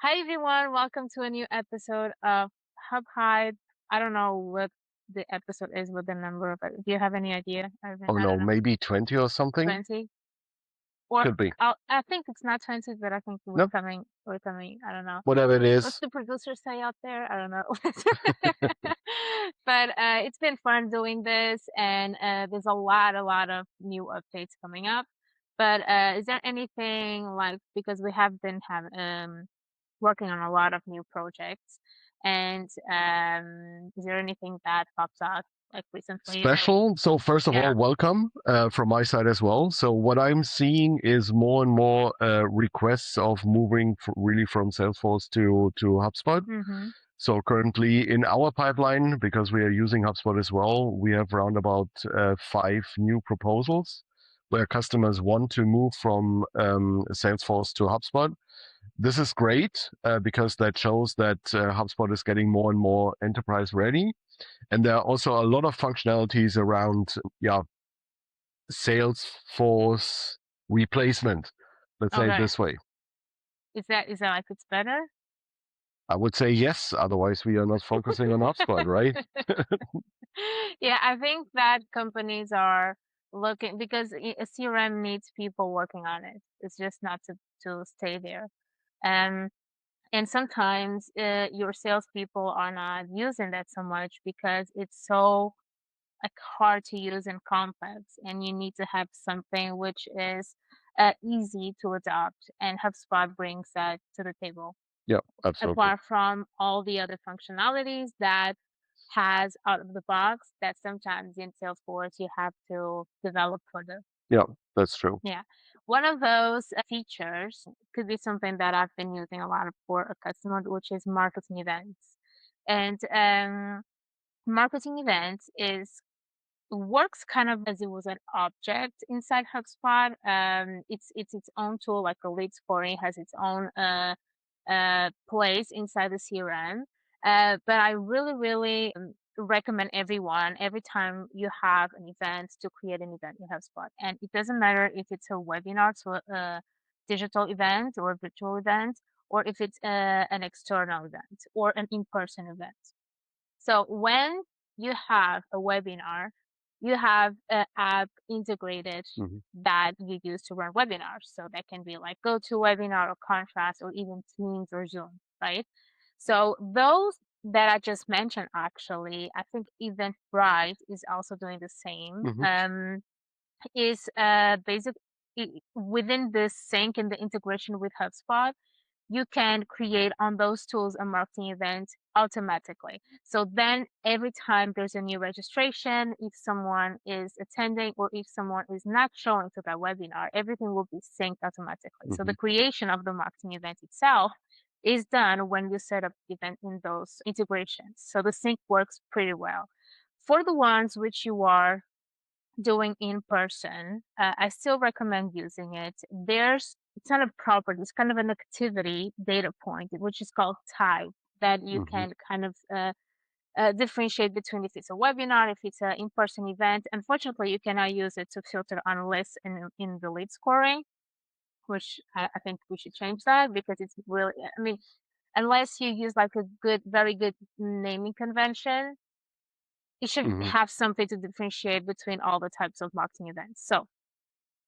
Hi everyone, welcome to a new episode of HubHype. I don't know what the episode is with the number, but do you have any idea? Oh I don't no, know, maybe 20 or something? 20? Or Could be. I think it's not 20, but I think No, we're coming. I don't know. whatever it What's is. the producer say out there? I don't know. But it's been fun doing this, and there's a lot of new updates coming up. But is there anything like because we have been having working on a lot of new projects. And is there anything that pops out like recently or Special. So first of yeah? all, welcome from my side as well. So what I'm seeing is more and more requests of moving really from Salesforce to HubSpot. Mm-hmm. So currently in our pipeline, because we are using HubSpot as well, we have around about 5 new proposals where customers want to move from Salesforce to HubSpot. This is great because that shows that HubSpot is getting more and more enterprise ready. And there are also a lot of functionalities around, Salesforce replacement. Let's say it Okay. this way. Is that like it's better? I would say yes. Otherwise, we are not focusing on HubSpot, right? Yeah, I think that companies are looking because a CRM needs people working on it. It's just not to stay there. Um, and sometimes your salespeople are not using that so much because it's so like hard to use and complex, and you need to have something which is easy to adopt. And HubSpot brings that to the table. Yeah, absolutely. Apart from all the other functionalities that has out of the box that sometimes in Salesforce you have to develop further. Yeah, that's true. Yeah. One of those features could be something that I've been using a lot for a customer, which is marketing events. And marketing events is works kind of as it was an object inside HubSpot. It's its own tool, like a lead scoring has its own place inside the CRM. But I really recommend everyone every time you have an event to create an event in HubSpot, and it doesn't matter if it's a webinar, so a digital event or a virtual event, or if it's an external event or an in-person event. So when you have a webinar, you have an app integrated Hmm. that you use to run webinars. So that can be like GoToWebinar or Contrast or even Teams or Zoom, right? So those that I just mentioned, actually, I think Eventbrite is also doing the same. Hmm. Is basic within the sync and the integration with HubSpot, you can create on those tools a marketing event automatically. So then every time there's a new registration, if someone is attending or if someone is not showing to that webinar, everything will be synced automatically. So the Hmm. creation of the marketing event itself is done when you set up the event in those integrations. So the sync works pretty well. For the ones which you are doing in person, I still recommend using it. It's not a property, it's kind of an activity data point, which is called type, that you Hmm. can kind of differentiate between if it's a webinar, if it's an in-person event. Unfortunately, you cannot use it to filter on lists in the lead scoring, which I think we should change that because it's really, I mean, unless you use like a very good naming convention, you should Hmm. have something to differentiate between all the types of marketing events. So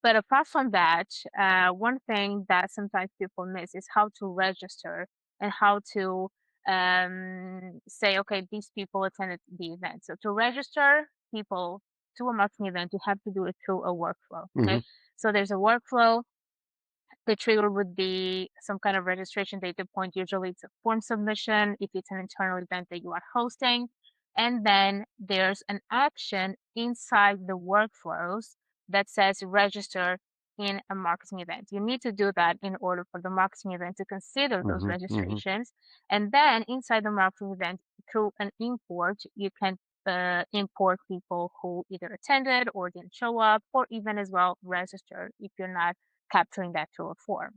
but apart from that, one thing that sometimes people miss is how to register and how to say, okay, these people attended the event. So to register people to a marketing event, you have to do it through a workflow. Hmm. Okay. So there's a workflow. The trigger would be some kind of registration data point. Usually it's a form submission if it's an internal event that you are hosting. And then there's an action inside the workflows that says register in a marketing event. You need to do that in order for the marketing event to consider those Hmm. Hmm. registrations. And then inside the marketing event, through an import, you can import people who either attended or didn't show up, or even as well register if you're not capturing that through a form.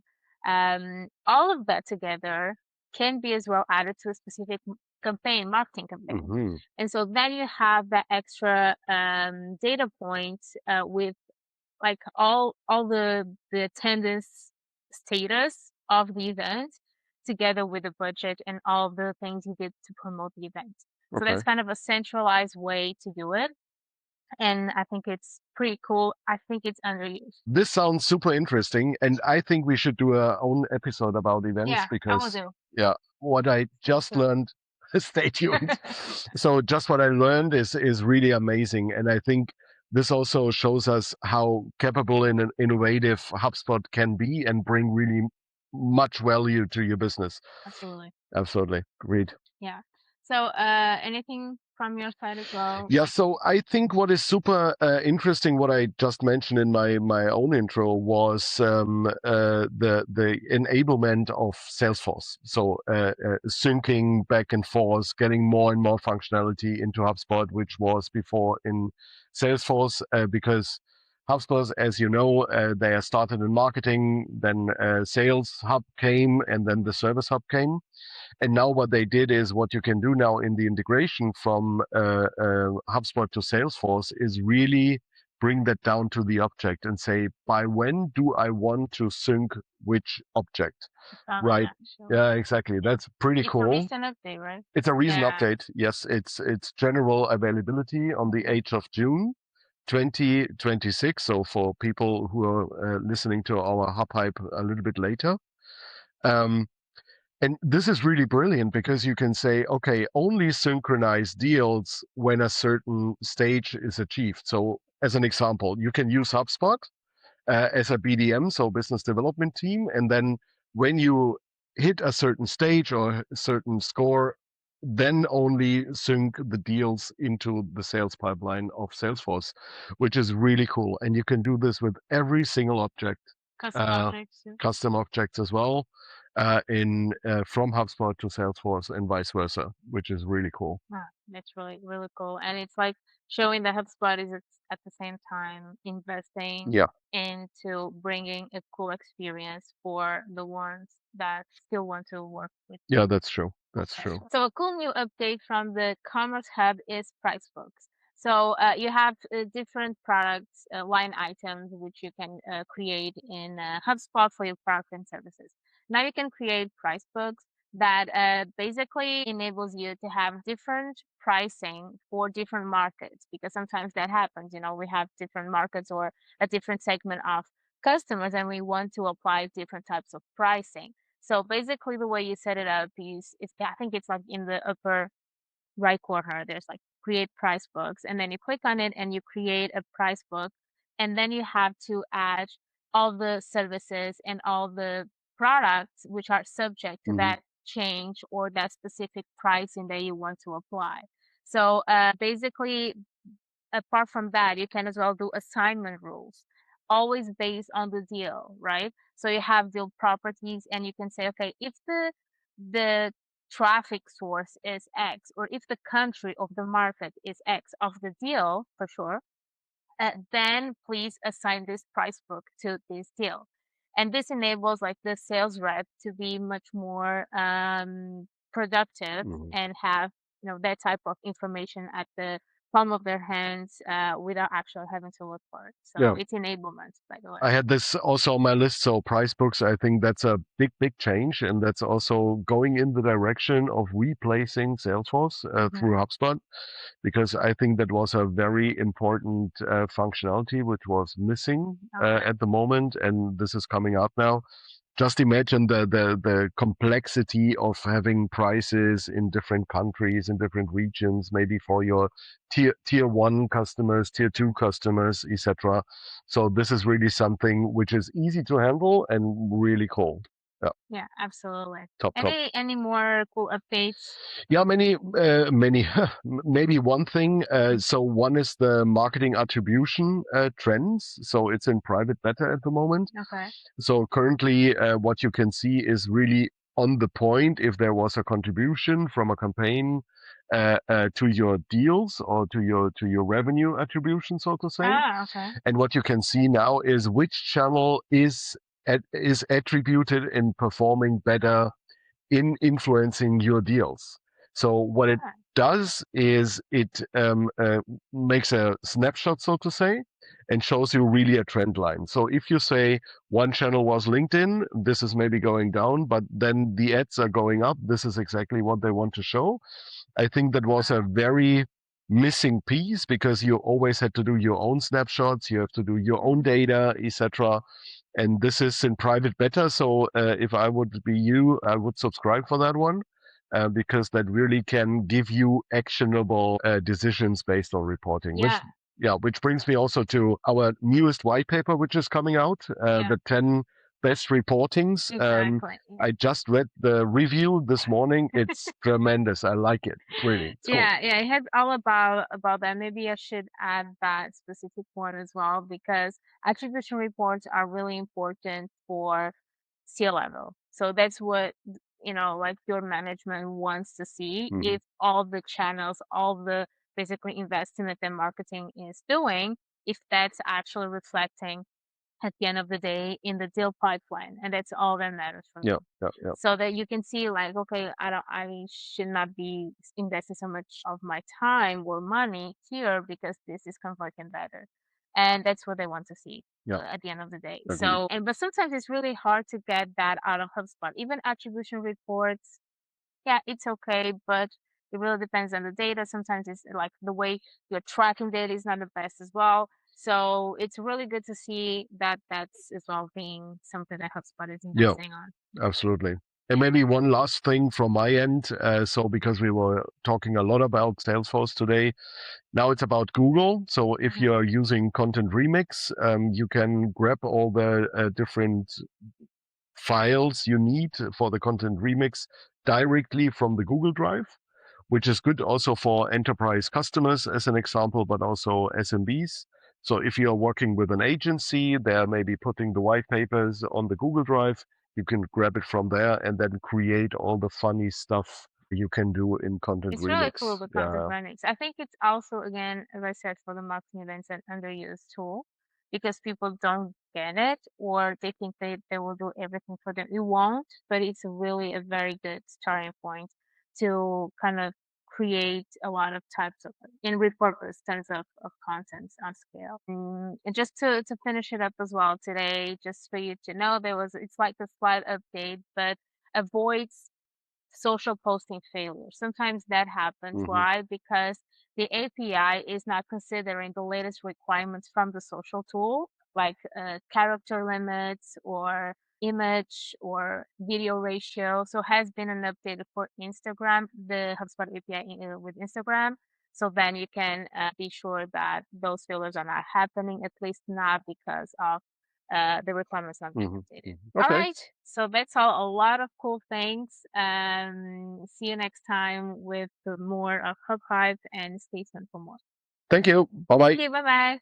All of that together can be as well added to a specific marketing campaign. Hmm. And so then you have that extra data point with like all the attendance status of the event. together with the budget and all the things you did to promote the event. So Okay. that's kind of a centralized way to do it. And I think it's pretty cool. I think it's underused. This sounds super interesting, and I think we should do our own episode about events Yeah, I will because, do. yeah, what I Me just too. learned. Stay tuned. So, just what I learned is really amazing, and I think this also shows us how capable and innovative HubSpot can be and bring really much value to your business. Absolutely. Absolutely, great. Yeah. So, anything from your side as well? Yeah, so I think what is super interesting, what I just mentioned in my own intro, was the enablement of Salesforce. So syncing back and forth, getting more and more functionality into HubSpot, which was before in Salesforce, because HubSpot, as you know, they are started in marketing, then Sales Hub came, and then the Service Hub came. And now what they did is what you can do now in the integration from HubSpot to Salesforce is really bring that down to the object and say, by when do I want to sync which object? Found that Right. actually. Yeah, exactly. Yeah. That's pretty It's a cool. recent update, right? It's a recent Yeah. update. Yes, it's general availability on the 8th of June. 2026. So for people who are listening to our HubHype a little bit later, um, and this is really brilliant because you can say, okay, only synchronize deals when a certain stage is achieved. So, as an example, you can use HubSpot as a BDM, so business development team. And then when you hit a certain stage or a certain score, then only sync the deals into the sales pipeline of Salesforce, which is really cool. And you can do this with every single object, Custom uh, objects too. custom objects as well, in from HubSpot to Salesforce and vice versa, which is really cool. Ah, that's really, really cool. And it's like showing that HubSpot is at the same time investing Yeah, into bringing a cool experience for the ones that still want to work with you. yeah, that's true. That's Okay. true. So a cool new update from the Commerce Hub is price books. So you have different products, line items, which you can create in HubSpot for your product and services. Now you can create price books that basically enables you to have different pricing for different markets because sometimes that happens. You know, we have different markets or a different segment of customers and we want to apply different types of pricing. So basically the way you set it up is I think it's like in the upper right corner, there's like create price books, and then you click on it and you create a price book, and then you have to add all the services and all the products which are subject to Hmm. that change or that specific pricing that you want to apply. So basically apart from that, you can as well do assignment rules, always based on the deal, right? So you have deal properties and you can say, okay, if the traffic source is X, or if the country of the market is X of the deal, for sure, then please assign this price book to this deal. And this enables like the sales rep to be much more productive Hmm. and have that type of information at the palm of their hands without actually having to look for it. So Yeah. it's enablement, by the way. I had this also on my list. So price books, I think that's a big, big change, and that's also going in the direction of replacing Salesforce Hmm. through HubSpot, because I think that was a very important functionality which was missing Okay. at the moment, and this is coming out now. Just imagine the complexity of having prices in different countries, in different regions, maybe for your tier one customers, tier two customers, etc. So this is really something which is easy to handle and really cool. Yeah, Yeah, absolutely. top, top. Any more cool updates? Yeah, many. Maybe one thing. So one is the marketing attribution trends. So it's in private beta at the moment. Okay. So currently, what you can see is really on the point if there was a contribution from a campaign to your deals or to your revenue attribution, so to say. Ah, okay. And what you can see now is which channel is attributed in performing better in influencing your deals. So what it Yeah. does is it makes a snapshot, so to say, and shows you really a trend line. So if you say one channel was LinkedIn, this is maybe going down, but then the ads are going up, this is exactly what they want to show. I think that was a very missing piece because you always had to do your own snapshots, you have to do your own data, etc. And this is in private beta. So if I would be you, I would subscribe for that one. Because that really can give you actionable decisions based on reporting. Yeah. Which brings me also to our newest white paper, which is coming out, Yeah. the 10 best reportings. Exactly. I just read the review this morning. It's tremendous. I like it. Really, it's cool. Yeah, I heard all about that. Maybe I should add that specific one as well because attribution reports are really important for C-level. So that's what like your management wants to see Hmm. if all the channels, all the basically investment that marketing is doing, if that's actually reflecting at the end of the day in the deal pipeline, and that's all that matters for Yeah, me. yeah, yeah, So that you can see like, okay, I should not be investing so much of my time or money here because this is converting better. And that's what they want to see yeah. at the end of the day. Agreed. So, and but sometimes it's really hard to get that out of HubSpot. Even attribution reports, yeah, it's okay, but it really depends on the data. Sometimes it's like the way you're tracking data is not the best as well. So it's really good to see that that's as well being something that HubSpot is Yeah, investing on. absolutely. And maybe one last thing from my end. So because we were talking a lot about Salesforce today, now it's about Google. So if Mhm. you're using Content Remix, you can grab all the different files you need for the Content Remix directly from the Google Drive, which is good also for enterprise customers, as an example, but also SMBs. So if you're working with an agency, they're maybe putting the white papers on the Google Drive. You can grab it from there and then create all the funny stuff you can do in Content It's really Remix. cool, the content Yeah. remix. I think it's also, again, as I said, for the marketing events, an underused tool because people don't get it or they think they will do everything for them. It won't, but it's really a very good starting point to kind of create a lot of types of and repurpose tons of content on scale. And just to finish it up as well today, just for you to know, it's like a slight update, but avoids social posting failure. Sometimes that happens. Hmm. Why? Because the API is not considering the latest requirements from the social tool, like character limits or image or video ratio. So has been an update for Instagram, the HubSpot API with Instagram. So then you can be sure that those failures are not happening, at least not because of the requirements not being Hmm. updated. All Okay. right. So that's all. A lot of cool things. See you next time with more of HubHype and stay tuned for more. Thank you. Bye Thank bye. you. Bye bye.